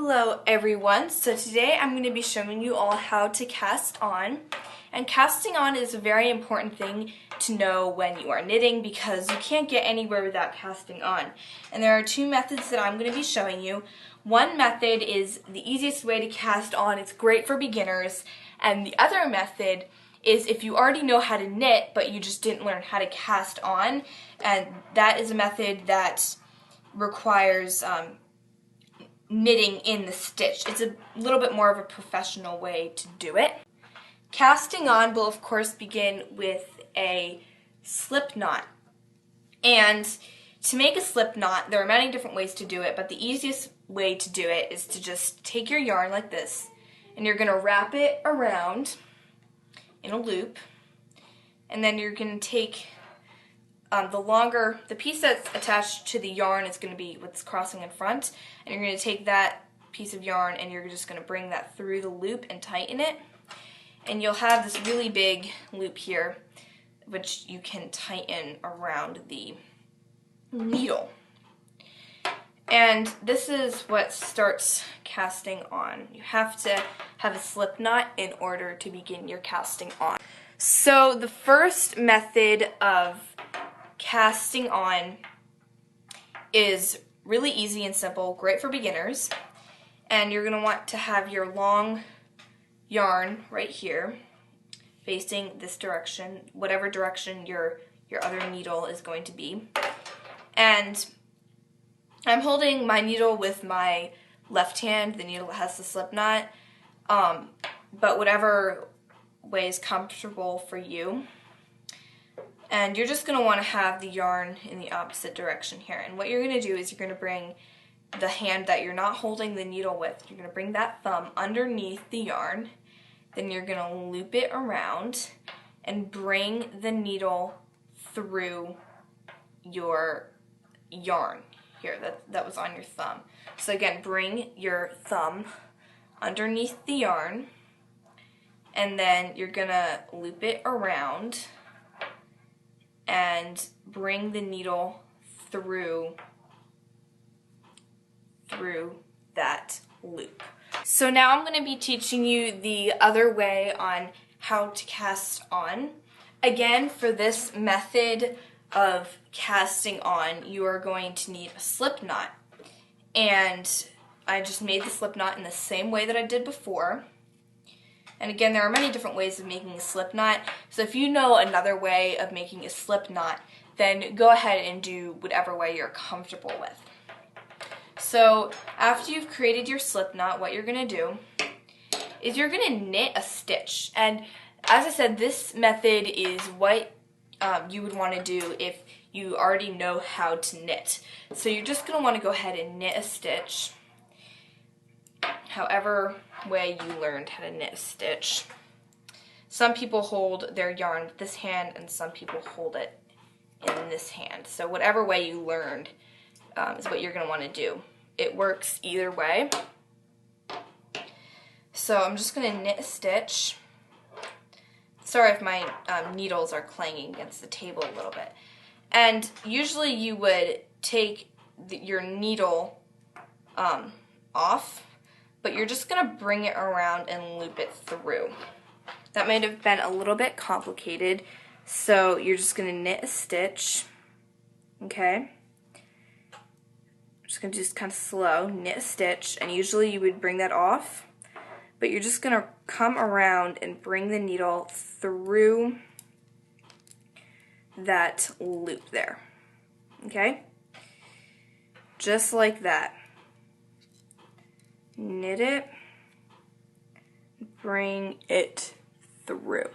Hello everyone, so today I'm going to be showing you all how to cast on. And casting on is a very important thing to know when you are knitting because you can't get anywhere without casting on. And there are two methods that I'm going to be showing you. One method is the easiest way to cast on, it's great for beginners, and the other method is if you already know how to knit but you just didn't learn how to cast on, and that is a method that requires knitting in the stitch. It's a little bit more of a professional way to do it. Casting on will of course begin with a slip knot. And to make a slip knot, there are many different ways to do it, but the easiest way to do it is to just take your yarn like this, and you're going to wrap it around in a loop, and then you're going to take the piece that's attached to the yarn is going to be what's crossing in front, and you're going to take that piece of yarn and you're just going to bring that through the loop and tighten it, and you'll have this really big loop here which you can tighten around the needle. And this is what starts casting on. You have to have a slip knot in order to begin your casting on. So the first method of casting on is really easy and simple, great for beginners, and you're going to want to have your long yarn right here facing this direction, whatever direction your other needle is going to be. And I'm holding my needle with my left hand, the needle that has the slip knot, but whatever way is comfortable for you. And you're just going to want to have the yarn in the opposite direction here. And what you're going to do is you're going to bring the hand that you're not holding the needle with, you're going to bring that thumb underneath the yarn, then you're going to loop it around and bring the needle through your yarn here that was on your thumb. So again, bring your thumb underneath the yarn, and then you're going to loop it around and bring the needle through that loop. So now I'm going to be teaching you the other way on how to cast on. Again, for this method of casting on, you are going to need a slip knot. And I just made the slip knot in the same way that I did before. And again, there are many different ways of making a slip knot, so if you know another way of making a slip knot, then go ahead and do whatever way you're comfortable with. So after you've created your slip knot, what you're going to do is you're going to knit a stitch. And as I said, this method is what you would want to do if you already know how to knit. So you're just going to want to go ahead and knit a stitch however way you learned how to knit a stitch. Some people hold their yarn with this hand and some people hold it in this hand. So whatever way you learned is what you're going to want to do. It works either way. So I'm just going to knit a stitch. Sorry if my needles are clanging against the table a little bit. And usually you would take your needle off, but you're just going to bring it around and loop it through. That might have been a little bit complicated, so you're just going to knit a stitch, okay? I'm just going to kind of slow, knit a stitch, and usually you would bring that off, but you're just going to come around and bring the needle through that loop there, okay? Just like that. Knit it, bring it through.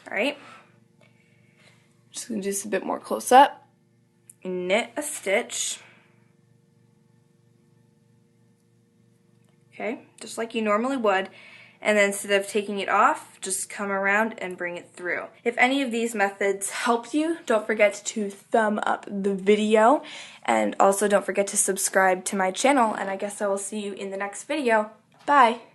Alright, just going to do this a bit more close up. Knit a stitch. Okay, just like you normally would. And then instead of taking it off, just come around and bring it through. If any of these methods helped you, don't forget to thumb up the video. And also don't forget to subscribe to my channel. And I guess I will see you in the next video. Bye!